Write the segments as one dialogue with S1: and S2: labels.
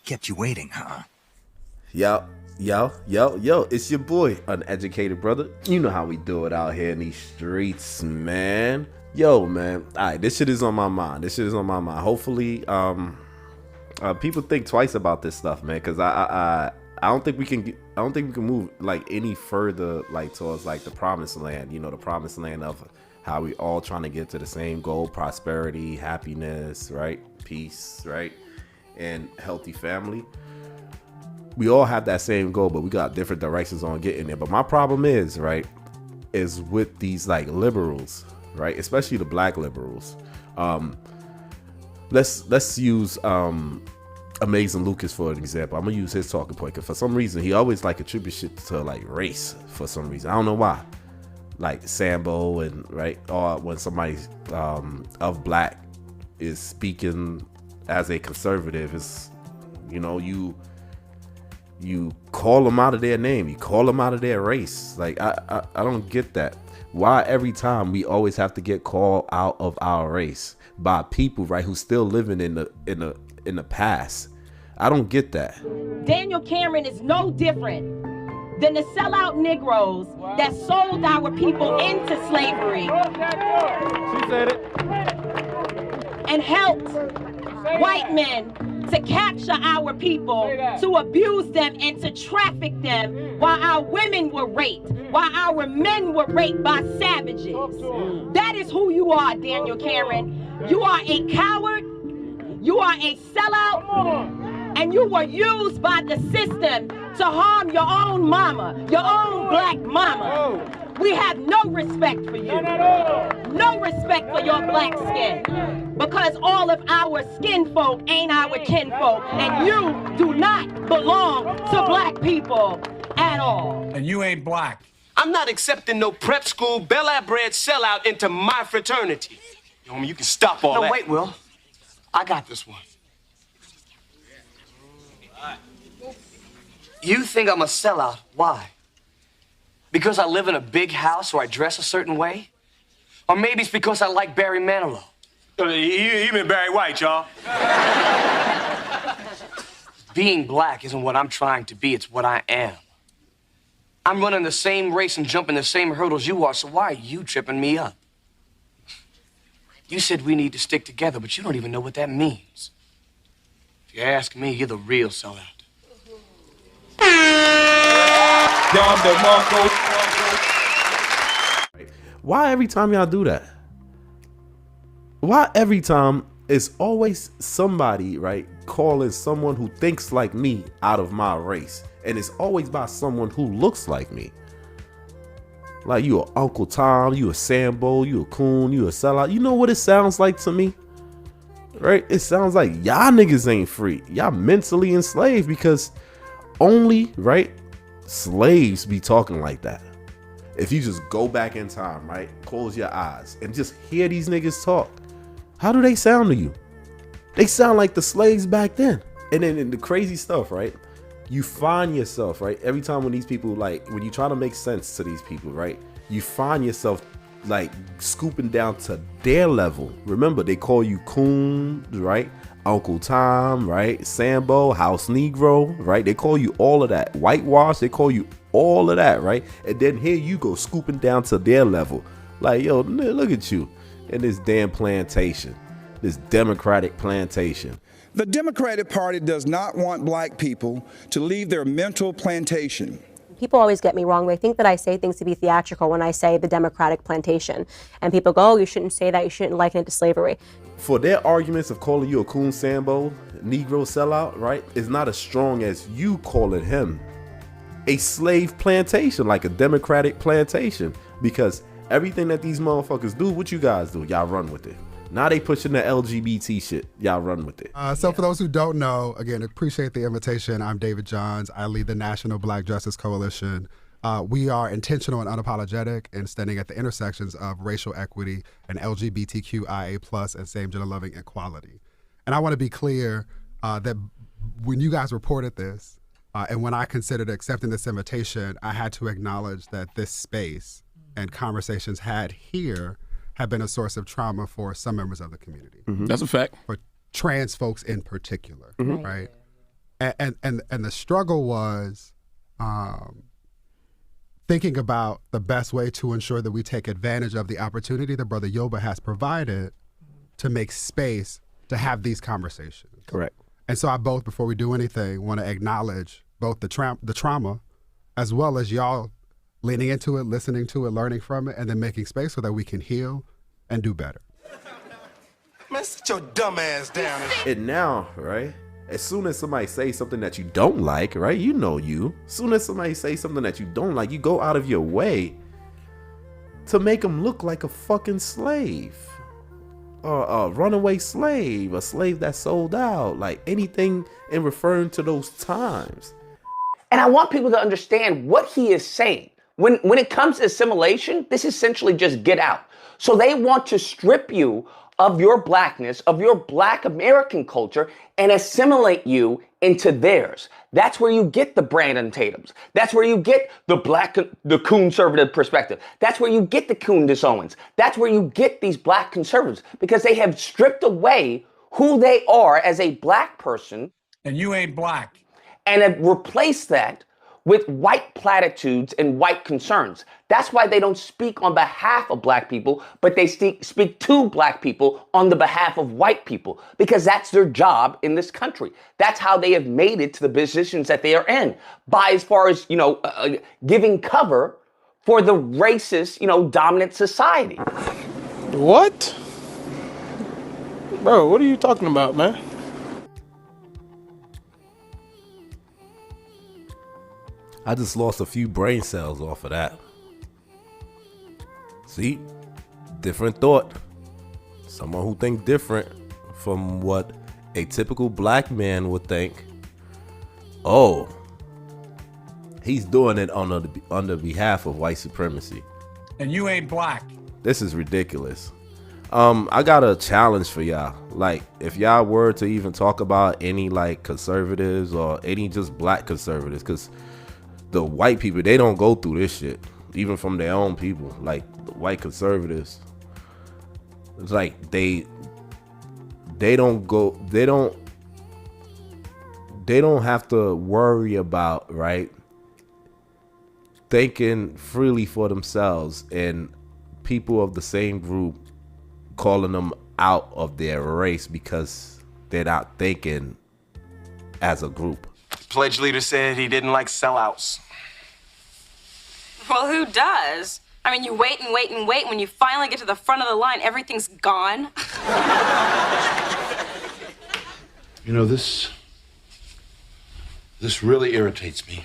S1: Kept you waiting, huh?
S2: Yo, it's your boy, Uneducated Brother. You know how we do it out here in these streets, man. Yo, man, alright, this shit is on my mind. Hopefully, people think twice about this stuff, man, because I don't think we can move like any further like towards like the promised land, the promised land of how we all trying to get to the same goal: prosperity, happiness, right? Peace, right? And healthy family. We all have that same goal, but we got different directions on getting there. But my problem is with these like liberals, right? Especially the black liberals. Let's use Amazing Lucas for an example. I'm gonna use his talking point because for some reason he always like attributes shit to like race for some reason. I don't know why. Like Sambo and right, or when somebody of black is speaking as a conservative, is you call them out of their name, you call them out of their race. Like I don't get that. Why every time we always have to get called out of our race by people, right, who's still living in the past? I don't get that.
S3: Daniel Cameron is no different than the sellout Negroes that sold our people into slavery.
S4: She said it.
S3: And helped white men to capture our people, to abuse them and to traffic them while our women were raped, while our men were raped by savages. That is who you are, Daniel Cameron. You are a coward, you are a sellout, and you were used by the system to harm your own mama, your own black mama. We have no respect for you. No respect for your black skin. Because all of our skin folk ain't our kinfolk. And you do not belong to black people at all.
S1: And you ain't black.
S5: I'm not accepting no prep school, Bel Air bred sellout into my fraternity. Homie, you can stop all that.
S6: No, wait, Will. I got this one. You think I'm a sellout. Why? Because I live in a big house or I dress a certain way? Or maybe it's because I like Barry Manilow.
S5: He meant Barry White, y'all.
S6: Being black isn't what I'm trying to be, it's what I am. I'm running the same race and jumping the same hurdles you are, so why are you tripping me up? You said we need to stick together, but you don't even know what that means. If you ask me, you're the real sellout.
S2: Why every time y'all do that? Why every time it's always somebody, right, calling someone who thinks like me out of my race? And it's always by someone who looks like me. Like you a Uncle Tom, you a Sambo, you a coon, you a sellout. You know what it sounds like to me? Right? It sounds like y'all niggas ain't free. Y'all mentally enslaved because only, right, slaves be talking like that. If you just go back in time, right, close your eyes and just hear these niggas talk, how do they sound to you? They sound like the slaves back then. And then in the crazy stuff, right, you find yourself, right, every time when these people, like, when you try to make sense to these people, right, you find yourself like scooping down to their level. Remember, they call you coon, right, Uncle Tom, right, Sambo, House Negro, right? They call you all of that. Whitewash, they call you all of that, right? And then here you go scooping down to their level. Like, yo, look at you in this damn plantation, this Democratic plantation.
S7: The Democratic Party does not want black people to leave their mental plantation.
S8: People always get me wrong. They think that I say things to be theatrical when I say the Democratic plantation. And people go, oh, you shouldn't say that. You shouldn't liken it to slavery.
S2: For their arguments of calling you a coon, Sambo, Negro sellout, right, is not as strong as you calling him a slave plantation, like a Democratic plantation. Because everything that these motherfuckers do, what you guys do, y'all run with it. Now they pushing the LGBT shit. Y'all run with it.
S9: So for those who don't know, again, appreciate the invitation. I'm David Johns. I lead the National Black Justice Coalition. We are intentional and unapologetic in standing at the intersections of racial equity and LGBTQIA+ and same-gender loving equality. And I want to be clear that when you guys reported this, and when I considered accepting this invitation, I had to acknowledge that this space and conversations had here have been a source of trauma for some members of the community.
S4: Mm-hmm. That's a fact.
S9: For trans folks in particular, right? And the struggle was thinking about the best way to ensure that we take advantage of the opportunity that Brother Yoba has provided to make space to have these conversations.
S2: Correct.
S9: And so I both, before we do anything, want to acknowledge both the trauma as well as y'all leaning into it, listening to it, learning from it, and then making space so that we can heal and do better.
S5: Man, sit your dumb ass down.
S2: And now, right, as soon as somebody says something that you don't like, right, you know you. As soon as somebody says something that you don't like, you go out of your way to make them look like a fucking slave. Or a runaway slave, a slave that sold out, like anything in referring to those times.
S6: And I want people to understand what he is saying. When it comes to assimilation, this is essentially just get out. So they want to strip you of your blackness, of your Black American culture, and assimilate you into theirs. That's where you get the Brandon Tatums. That's where you get the conservative perspective. That's where you get the Candace Owens. That's where you get these Black conservatives, because they have stripped away who they are as a Black person.
S1: And you ain't black.
S6: And have replaced that with white platitudes and white concerns. That's why they don't speak on behalf of Black people, but they speak to Black people on the behalf of white people, because that's their job in this country. That's how they have made it to the positions that they are in, by as far as, giving cover for the racist, dominant society.
S4: What? Bro, what are you talking about, man?
S2: I just lost a few brain cells off of that. See? Different thought. Someone who thinks different from what a typical Black man would think. Oh, he's doing it on the behalf of white supremacy.
S1: And you ain't black.
S2: This is ridiculous. I got a challenge for y'all. Like, if y'all were to even talk about any like conservatives or any just Black conservatives, because the white people, they don't go through this shit, even from their own people. Like the white conservatives, it's like they don't have to worry about, right, thinking freely for themselves and people of the same group calling them out of their race because they're not thinking as a group.
S5: Pledge leader said he didn't like sellouts.
S3: Well, who does? I mean, you wait and wait and wait. When you finally get to the front of the line, everything's gone.
S10: You know, this really irritates me.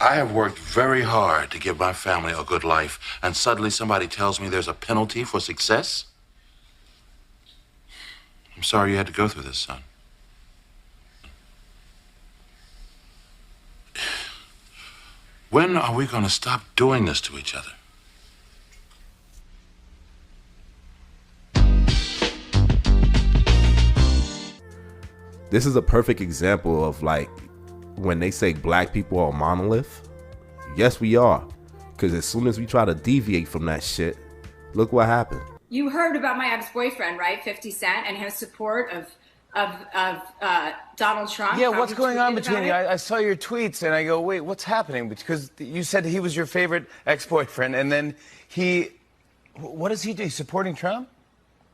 S10: I have worked very hard to give my family a good life, and suddenly somebody tells me there's a penalty for success? I'm sorry you had to go through this, son. When are we going to stop doing this to each other?
S2: This is a perfect example of like when they say Black people are a monolith. Yes, we are. Because as soon as we try to deviate from that shit, look what happened.
S11: You heard about my ex-boyfriend, right? 50 Cent, and his support of Donald Trump.
S12: Yeah, what's going on between you? I saw your tweets and I go, wait, what's happening? Because you said he was your favorite ex-boyfriend, and then what does he do? He's supporting Trump?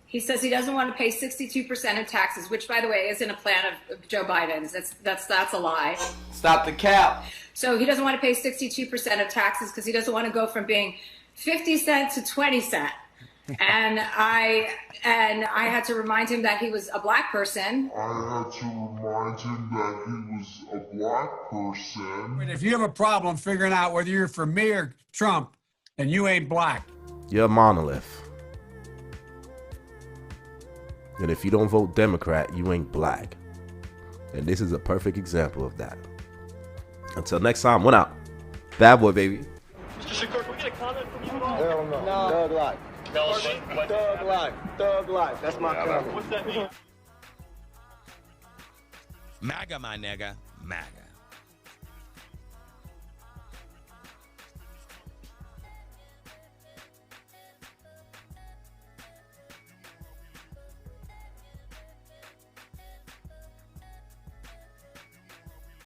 S11: He says he doesn't want to pay 62% of taxes, which, by the way, isn't a plan of Joe Biden's. That's a lie.
S6: Stop the cap.
S11: So he doesn't want to pay 62% of taxes because he doesn't want to go from being 50 cent to 20 cent. And I had to remind him that he was a Black person.
S1: If you have a problem figuring out whether you're for me or Trump, then you ain't black.
S2: You're a monolith. And if you don't vote Democrat, you ain't black. And this is a perfect example of that. Until next time, one out. Bad boy, baby.
S4: Mr. Shakur, can we get a comment from you at all?
S13: Hell no. Thug life. Thug life. Thug life. That's my comment.
S4: What's that mean?
S1: MAGA, my nigga. MAGA.